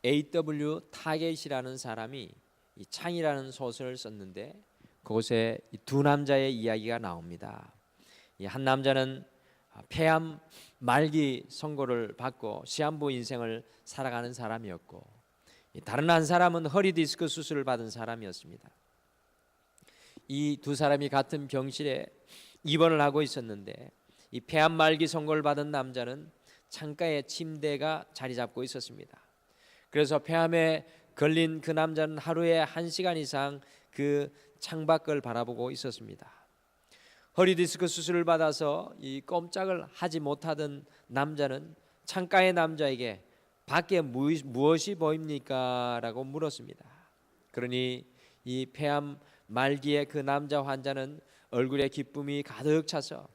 A.W. 타겟이라는 사람이 이 창이라는 소설을 썼는데 그곳에 두 남자의 이야기가 나옵니다. 이 한 남자는 폐암 말기 선고를 받고 시한부 인생을 살아가는 사람이었고, 다른 한 사람은 허리 디스크 수술을 받은 사람이었습니다. 이 두 사람이 같은 병실에 입원을 하고 있었는데, 이 폐암 말기 선고를 받은 남자는 창가에 침대가 자리 잡고 있었습니다. 그래서 폐암에 걸린 그 남자는 하루에 1시간 이상 그 창밖을 바라보고 있었습니다. 허리 디스크 수술을 받아서 이 꼼짝을 하지 못하던 남자는 창가의 남자에게 밖에 무엇이 보입니까? 라고 물었습니다. 그러니 이 폐암 말기의 그 남자 환자는 얼굴에 기쁨이 가득 차서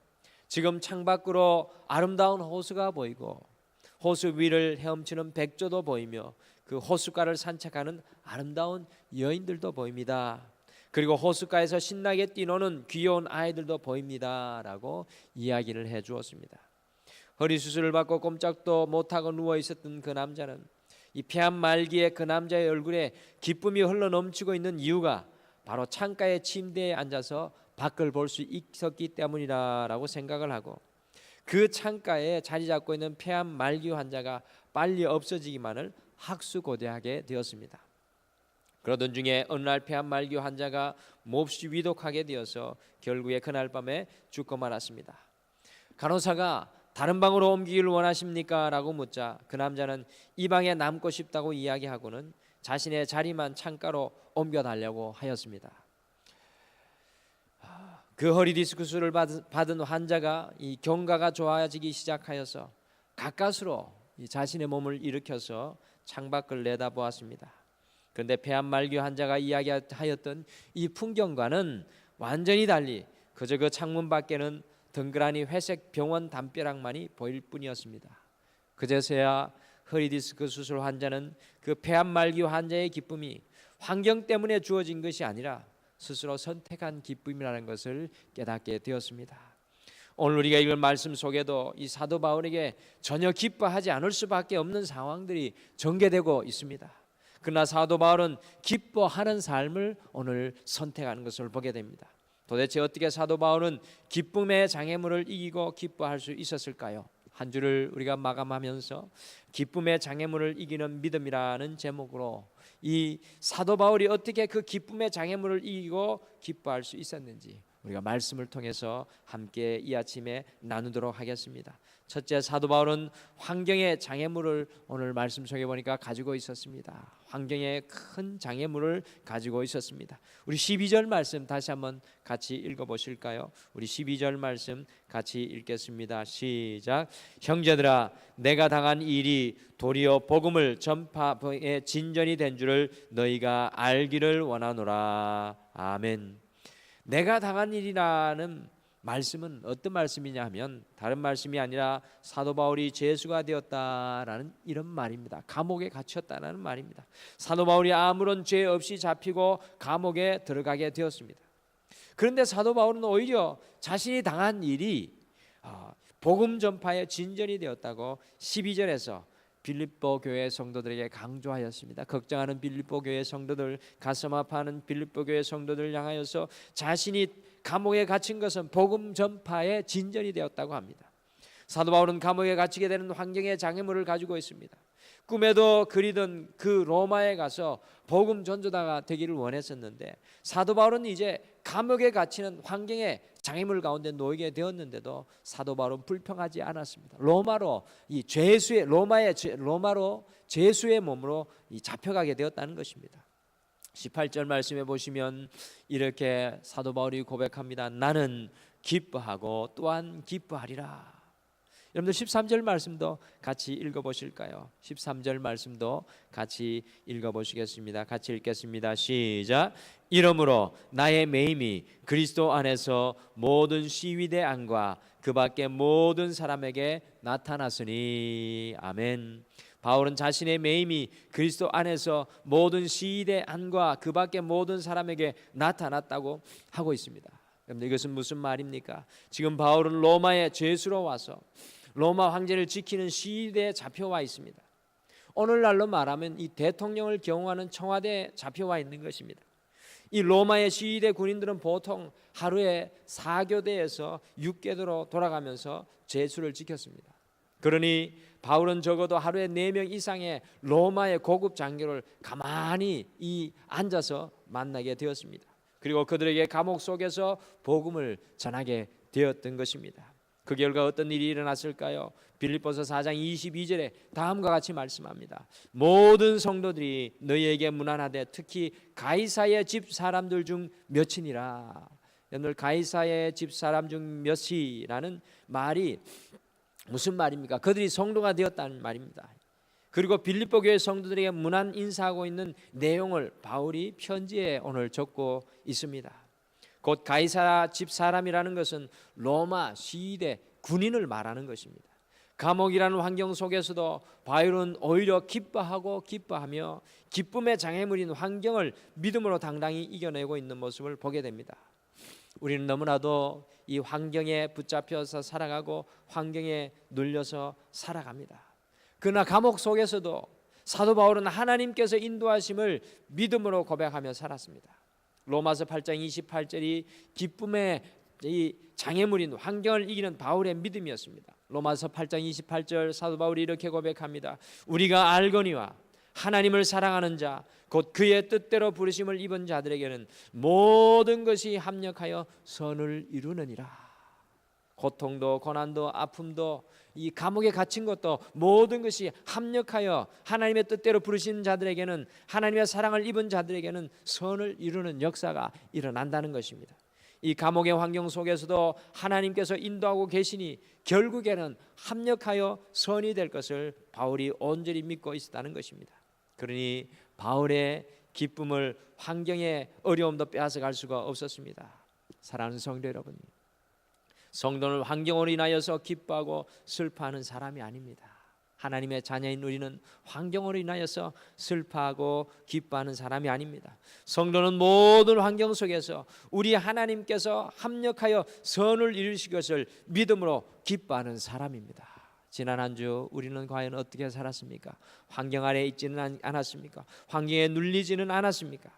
지금 창밖으로 아름다운 호수가 보이고 호수 위를 헤엄치는 백조도 보이며 그 호숫가를 산책하는 아름다운 여인들도 보입니다. 그리고 호숫가에서 신나게 뛰노는 귀여운 아이들도 보입니다. 라고 이야기를 해 주었습니다. 허리 수술을 받고 꼼짝도 못하고 누워 있었던 그 남자는 이 폐암 말기에 그 남자의 얼굴에 기쁨이 흘러 넘치고 있는 이유가 바로 창가의 침대에 앉아서 밖을 볼 수 있었기 때문이라고 생각을 하고, 그 창가에 자리 잡고 있는 폐암 말기 환자가 빨리 없어지기만을 학수고대하게 되었습니다. 그러던 중에 어느 날 폐암 말기 환자가 몹시 위독하게 되어서 결국에 그날 밤에 죽고 말았습니다. 간호사가 다른 방으로 옮기기를 원하십니까? 라고 묻자 그 남자는 이 방에 남고 싶다고 이야기하고는 자신의 자리만 창가로 옮겨달라고 하였습니다. 그 허리 디스크 수술을 받은 환자가 이 경과가 좋아지기 시작하여서 가까스로 자신의 몸을 일으켜서 창밖을 내다보았습니다. 그런데 폐암 말기 환자가 이야기하였던 이 풍경과는 완전히 달리 그저 그 창문 밖에는 덩그러니 회색 병원 담벼락만이 보일 뿐이었습니다. 그제서야 허리 디스크 수술 환자는 그 폐암 말기 환자의 기쁨이 환경 때문에 주어진 것이 아니라 스스로 선택한 기쁨이라는 것을 깨닫게 되었습니다. 오늘 우리가 읽은 말씀 속에도 이 사도 바울에게 전혀 기뻐하지 않을 수밖에 없는 상황들이 전개되고 있습니다. 그러나 사도 바울은 기뻐하는 삶을 오늘 선택하는 것을 보게 됩니다. 도대체 어떻게 사도 바울은 기쁨의 장애물을 이기고 기뻐할 수 있었을까요? 한 주를 우리가 마감하면서 기쁨의 장애물을 이기는 믿음이라는 제목으로 이 사도 바울이 어떻게 그 기쁨의 장애물을 이기고 기뻐할 수 있었는지 우리가 말씀을 통해서 함께 이 아침에 나누도록 하겠습니다. 첫째, 사도 바울은 환경의 장애물을 오늘 말씀 속에 보니까 가지고 있었습니다. 환경의 큰 장애물을 가지고 있었습니다. 우리 12절 말씀 다시 한번 같이 읽어보실까요? 우리 12절 말씀 같이 읽겠습니다. 시작. 형제들아, 내가 당한 일이 도리어 복음을 전파의 진전이 된 줄을 너희가 알기를 원하노라. 아멘. 내가 당한 일이라는 말씀은 어떤 말씀이냐 하면 다른 말씀이 아니라 사도 바울이 죄수가 되었다라는 이런 말입니다. 감옥에 갇혔다라는 말입니다. 사도 바울이 아무런 죄 없이 잡히고 감옥에 들어가게 되었습니다. 그런데 사도 바울은 오히려 자신이 당한 일이 복음 전파의 진전이 되었다고 12절에서 빌립보 교회 성도들에게 강조하였습니다. 걱정하는 빌립보 교회 성도들, 가슴 아파하는 빌립보 교회 성도들을 향하여서 자신이 감옥에 갇힌 것은 복음 전파의 진전이 되었다고 합니다. 사도 바울은 감옥에 갇히게 되는 환경의 장애물을 가지고 있습니다. 꿈에도 그리던 그 로마에 가서 복음 전도자가 되기를 원했었는데 사도 바울은 이제 감옥에 갇히는 환경의 장애물 가운데 놓이게 되었는데도 사도 바울은 불평하지 않았습니다. 로마로 죄수의 몸으로 잡혀가게 되었다는 것입니다. 18절 말씀해 보시면 이렇게 사도 바울이 고백합니다. 나는 기뻐하고 또한 기뻐하리라. 여러분들 13절 말씀도 같이 읽어보실까요? 13절 말씀도 같이 읽어보시겠습니다. 같이 읽겠습니다. 시작. 이러므로 나의 매임이 그리스도 안에서 모든 시위대 안과 그 밖의 모든 사람에게 나타났으니. 아멘. 바울은 자신의 매임이 그리스도 안에서 모든 시위대 안과 그 밖의 모든 사람에게 나타났다고 하고 있습니다. 여러분, 이것은 무슨 말입니까? 지금 바울은 로마의 죄수로 와서 로마 황제를 지키는 시위대에 잡혀와 있습니다. 오늘날로 말하면 이 대통령을 경호하는 청와대에 잡혀와 있는 것입니다. 이 로마의 시위대 군인들은 보통 하루에 4교대에서 6교대로 돌아가면서 제수를 지켰습니다. 그러니 바울은 적어도 하루에 4명 이상의 로마의 고급 장교를 가만히 앉아서 만나게 되었습니다. 그리고 그들에게 감옥 속에서 복음을 전하게 되었던 것입니다. 그 결과 어떤 일이 일어났을까요? 빌립보서 4장 22절에 다음과 같이 말씀합니다. 모든 성도들이 너희에게 문안하되 특히 가이사의 집 사람들 중 몇이니라. 여러분들, 가이사의 집 사람 중 몇이라는 말이 무슨 말입니까? 그들이 성도가 되었다는 말입니다. 그리고 빌립보 교회 성도들에게 문안 인사하고 있는 내용을 바울이 편지에 오늘 적고 있습니다. 곧 가이사 집 사람이라는 것은 로마 시위대 군인을 말하는 것입니다. 감옥이라는 환경 속에서도 바울은 오히려 기뻐하며 기쁨의 장애물인 환경을 믿음으로 당당히 이겨내고 있는 모습을 보게 됩니다. 우리는 너무나도 이 환경에 붙잡혀서 살아가고 환경에 눌려서 살아갑니다. 그러나 감옥 속에서도 사도 바울은 하나님께서 인도하심을 믿음으로 고백하며 살았습니다. 로마서 8장 28절이 기쁨의 이 장애물인 환경을 이기는 바울의 믿음이었습니다. 로마서 8장 28절 사도 바울이 이렇게 고백합니다. 우리가 알거니와 하나님을 사랑하는 자 곧 그의 뜻대로 부르심을 입은 자들에게는 모든 것이 합력하여 선을 이루느니라. 고통도 고난도 아픔도 이 감옥에 갇힌 것도 모든 것이 합력하여 하나님의 뜻대로 부르신 자들에게는, 하나님의 사랑을 입은 자들에게는 선을 이루는 역사가 일어난다는 것입니다. 이 감옥의 환경 속에서도 하나님께서 인도하고 계시니 결국에는 합력하여 선이 될 것을 바울이 온전히 믿고 있었다는 것입니다. 그러니 바울의 기쁨을 환경의 어려움도 빼앗아갈 수가 없었습니다. 사랑하는 성도 여러분, 성도는 환경으로 인하여서 기뻐하고 슬퍼하는 사람이 아닙니다. 하나님의 자녀인 우리는 환경으로 인하여서 슬퍼하고 기뻐하는 사람이 아닙니다. 성도는 모든 환경 속에서 우리 하나님께서 합력하여 선을 이루실 것을 믿음으로 기뻐하는 사람입니다. 지난 한 주 우리는 과연 어떻게 살았습니까? 환경 아래에 있지는 않았습니까? 환경에 눌리지는 않았습니까?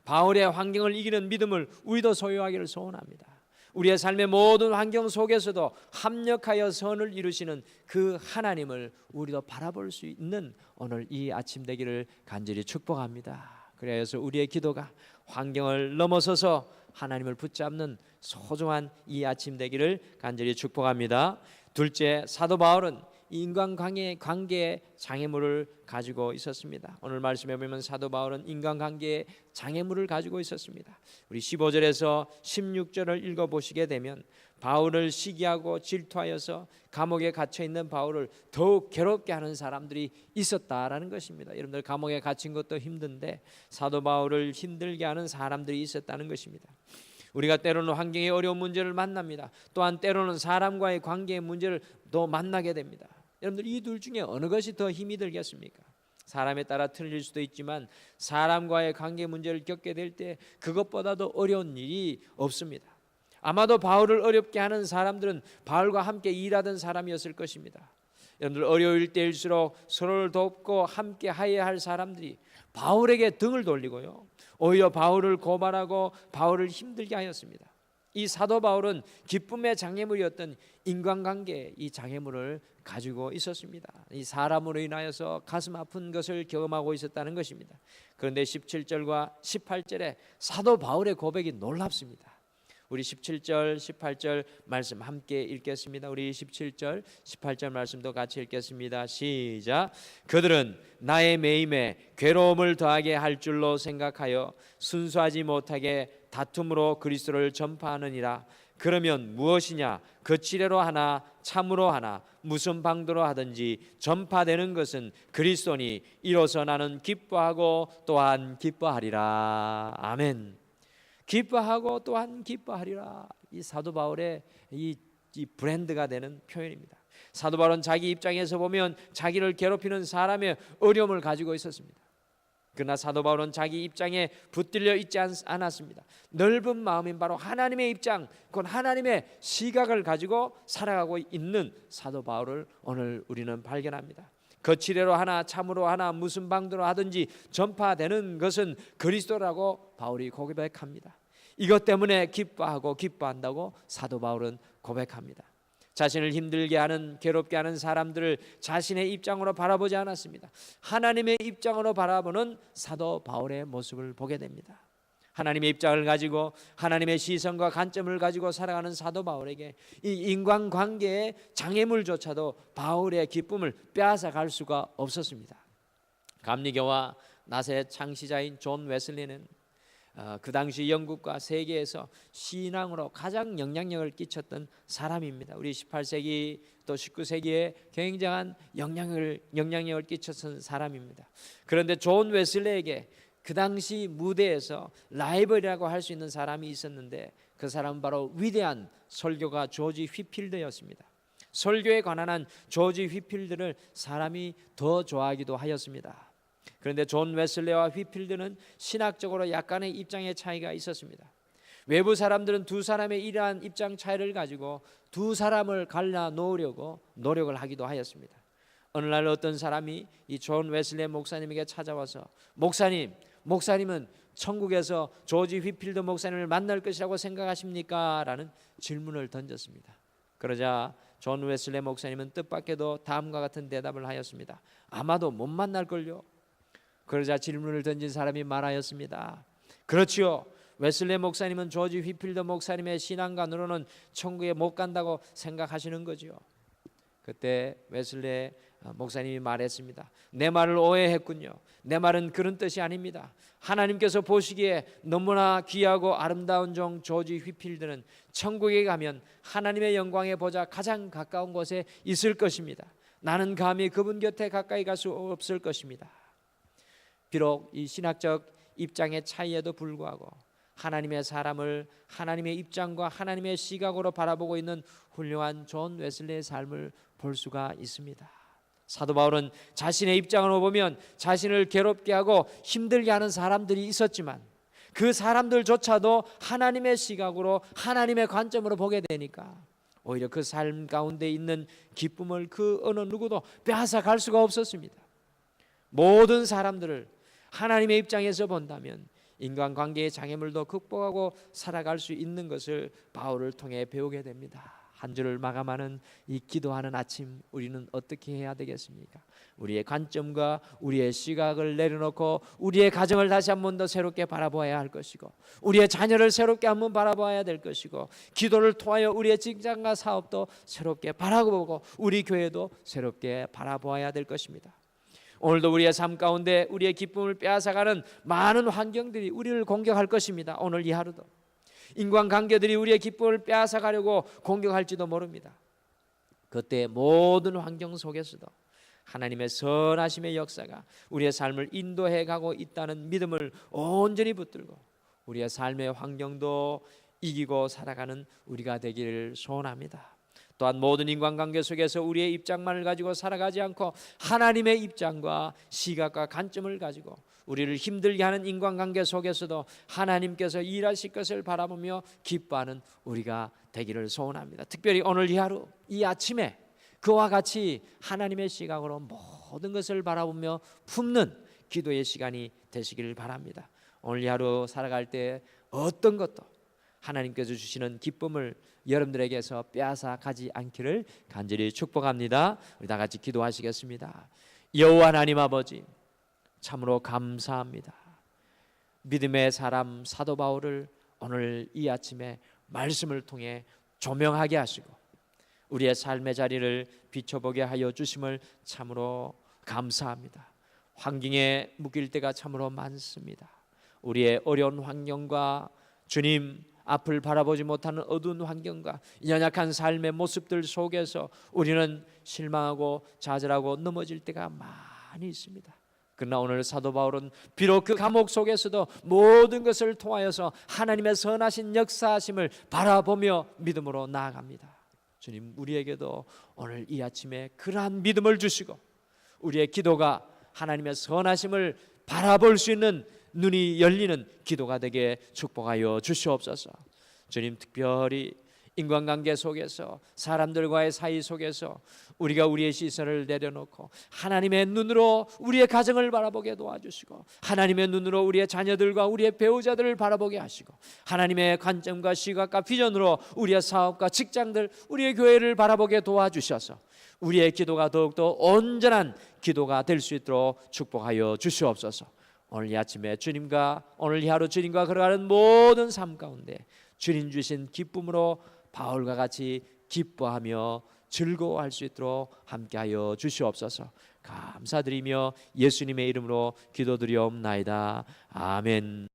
바울의 환경을 이기는 믿음을 우리도 소유하기를 소원합니다. 우리의 삶의 모든 환경 속에서도 합력하여 선을 이루시는 그 하나님을 우리도 바라볼 수 있는 오늘 이 아침 되기를 간절히 축복합니다. 그래서 우리의 기도가 환경을 넘어서서 하나님을 붙잡는 소중한 이 아침 되기를 간절히 축복합니다. 둘째, 사도 바울은 인간관계의 장애물을 가지고 있었습니다. 오늘 말씀해 보면 사도 바울은 인간관계의 장애물을 가지고 있었습니다. 우리 15절에서 16절을 읽어보시게 되면 바울을 시기하고 질투하여서 감옥에 갇혀있는 바울을 더욱 괴롭게 하는 사람들이 있었다라는 것입니다. 여러분들, 감옥에 갇힌 것도 힘든데 사도 바울을 힘들게 하는 사람들이 있었다는 것입니다. 우리가 때로는 환경의 어려운 문제를 만납니다. 또한 때로는 사람과의 관계의 문제를 또 만나게 됩니다. 여러분들, 이 둘 중에 어느 것이 더 힘이 들겠습니까? 사람에 따라 틀릴 수도 있지만 사람과의 관계 문제를 겪게 될 때 그것보다도 어려운 일이 없습니다. 아마도 바울을 어렵게 하는 사람들은 바울과 함께 일하던 사람이었을 것입니다. 여러분들, 어려울 때일수록 서로를 돕고 함께 하여야 할 사람들이 바울에게 등을 돌리고요, 오히려 바울을 고발하고 바울을 힘들게 하였습니다. 이 사도 바울은 기쁨의 장애물이었던 인간관계의 이 장애물을 가지고 있었습니다. 이 사람으로 인하여서 가슴 아픈 것을 경험하고 있었다는 것입니다. 그런데 17절과 18절에 사도 바울의 고백이 놀랍습니다. 우리 17절 18절 말씀 함께 읽겠습니다. 우리 17절 18절 말씀도 같이 읽겠습니다. 시작. 그들은 나의 매임에 괴로움을 더하게 할 줄로 생각하여 순수하지 못하게 다툼으로 그리스도를 전파하느니라. 그러면 무엇이냐? 거칠애로 하나 참으로 하나 무슨 방도로 하든지 전파되는 것은 그리스도니 이로써 나는 기뻐하고 또한 기뻐하리라. 아멘. 기뻐하고 또한 기뻐하리라. 이 사도 바울의 이 브랜드가 되는 표현입니다. 사도 바울은 자기 입장에서 보면 자기를 괴롭히는 사람의 어려움을 가지고 있었습니다. 그러나 사도 바울은 자기 입장에 붙들려 있지 않았습니다. 넓은 마음인 바로 하나님의 입장, 곧 하나님의 시각을 가지고 살아가고 있는 사도 바울을 오늘 우리는 발견합니다. 거칠애로 하나 참으로 하나 무슨 방도로 하든지 전파되는 것은 그리스도라고 바울이 고백합니다. 이것 때문에 기뻐하고 기뻐한다고 사도 바울은 고백합니다. 자신을 힘들게 하는 괴롭게 하는 사람들을 자신의 입장으로 바라보지 않았습니다. 하나님의 입장으로 바라보는 사도 바울의 모습을 보게 됩니다. 하나님의 입장을 가지고 하나님의 시선과 관점을 가지고 살아가는 사도 바울에게 이 인간관계의 장애물조차도 바울의 기쁨을 빼앗아 갈 수가 없었습니다. 감리교와 낫의 창시자인 존 웨슬리는 그 당시 영국과 세계에서 신앙으로 가장 영향력을 끼쳤던 사람입니다. 우리 18세기 또 19세기에 굉장한 영향력을 끼쳤던 사람입니다. 그런데 존 웨슬리에게 그 당시 무대에서 라이벌이라고 할 수 있는 사람이 있었는데 그 사람은 바로 위대한 설교가 조지 휘필드였습니다. 설교에 관한 한 조지 휘필드를 사람이 더 좋아하기도 하였습니다. 그런데 존 웨슬리와 휘필드는 신학적으로 약간의 입장의 차이가 있었습니다. 외부 사람들은 두 사람의 이러한 입장 차이를 가지고 두 사람을 갈라놓으려고 노력을 하기도 하였습니다. 어느 날 어떤 사람이 이 존 웨슬리 목사님에게 찾아와서 목사님은 천국에서 조지 휘필드 목사님을 만날 것이라고 생각하십니까? 라는 질문을 던졌습니다. 그러자 존 웨슬리 목사님은 뜻밖에도 다음과 같은 대답을 하였습니다. 아마도 못 만날걸요. 그러자 질문을 던진 사람이 말하였습니다. 그렇지요. 웨슬리 목사님은 조지 휘필드 목사님의 신앙관으로는 천국에 못 간다고 생각하시는 거죠. 그때 웨슬리 목사님이 말했습니다. 내 말을 오해했군요. 내 말은 그런 뜻이 아닙니다. 하나님께서 보시기에 너무나 귀하고 아름다운 종 조지 휘필드는 천국에 가면 하나님의 영광의 보좌 가장 가까운 곳에 있을 것입니다. 나는 감히 그분 곁에 가까이 갈 수 없을 것입니다. 비록 이 신학적 입장의 차이에도 불구하고 하나님의 사람을 하나님의 입장과 하나님의 시각으로 바라보고 있는 훌륭한 존 웨슬리의 삶을 볼 수가 있습니다. 사도 바울은 자신의 입장으로 보면 자신을 괴롭게 하고 힘들게 하는 사람들이 있었지만 그 사람들조차도 하나님의 시각으로 하나님의 관점으로 보게 되니까 오히려 그 삶 가운데 있는 기쁨을 그 어느 누구도 빼앗아 갈 수가 없었습니다. 모든 사람들을 하나님의 입장에서 본다면 인간관계의 장애물도 극복하고 살아갈 수 있는 것을 바울을 통해 배우게 됩니다. 한 주를 마감하는 이 기도하는 아침, 우리는 어떻게 해야 되겠습니까? 우리의 관점과 우리의 시각을 내려놓고 우리의 가정을 다시 한 번 더 새롭게 바라보아야 할 것이고, 우리의 자녀를 새롭게 한번 바라보아야 될 것이고, 기도를 통하여 우리의 직장과 사업도 새롭게 바라보고 우리 교회도 새롭게 바라보아야 될 것입니다. 오늘도 우리의 삶 가운데 우리의 기쁨을 빼앗아가는 많은 환경들이 우리를 공격할 것입니다. 오늘 이 하루도 인간관계들이 우리의 기쁨을 빼앗아가려고 공격할지도 모릅니다. 그때 모든 환경 속에서도 하나님의 선하심의 역사가 우리의 삶을 인도해 가고 있다는 믿음을 온전히 붙들고 우리의 삶의 환경도 이기고 살아가는 우리가 되기를 소원합니다. 또한 모든 인간관계 속에서 우리의 입장만을 가지고 살아가지 않고 하나님의 입장과 시각과 관점을 가지고 우리를 힘들게 하는 인간관계 속에서도 하나님께서 일하실 것을 바라보며 기뻐하는 우리가 되기를 소원합니다. 특별히 오늘 이 하루, 이 아침에 그와 같이 하나님의 시각으로 모든 것을 바라보며 품는 기도의 시간이 되시기를 바랍니다. 오늘 이 하루 살아갈 때 어떤 것도 하나님께서 주시는 기쁨을 여러분들에게서 빼앗아 가지 않기를 간절히 축복합니다. 우리 다 같이 기도하시겠습니다. 여호와 하나님 아버지, 참으로 감사합니다. 믿음의 사람 사도 바울을 오늘 이 아침에 말씀을 통해 조명하게 하시고 우리의 삶의 자리를 비춰보게 하여 주심을 참으로 감사합니다. 환경에 묶일 때가 참으로 많습니다. 우리의 어려운 환경과 주님 앞을 바라보지 못하는 어두운 환경과 연약한 삶의 모습들 속에서 우리는 실망하고 좌절하고 넘어질 때가 많이 있습니다. 그러나 오늘 사도 바울은 비록 그 감옥 속에서도 모든 것을 통하여서 하나님의 선하신 역사하심을 바라보며 믿음으로 나아갑니다. 주님, 우리에게도 오늘 이 아침에 그러한 믿음을 주시고 우리의 기도가 하나님의 선하심을 바라볼 수 있는 눈이 열리는 기도가 되게 축복하여 주시옵소서. 주님, 특별히 인간관계 속에서, 사람들과의 사이 속에서 우리가 우리의 시선을 내려놓고 하나님의 눈으로 우리의 가정을 바라보게 도와주시고, 하나님의 눈으로 우리의 자녀들과 우리의 배우자들을 바라보게 하시고, 하나님의 관점과 시각과 비전으로 우리의 사업과 직장들, 우리의 교회를 바라보게 도와주셔서 우리의 기도가 더욱더 온전한 기도가 될 수 있도록 축복하여 주시옵소서. 오늘 이 아침에 주님과, 오늘 이 하루 주님과 걸어가는 모든 삶 가운데 주님 주신 기쁨으로 바울과 같이 기뻐하며 즐거워할 수 있도록 함께하여 주시옵소서. 감사드리며 예수님의 이름으로 기도드리옵나이다. 아멘.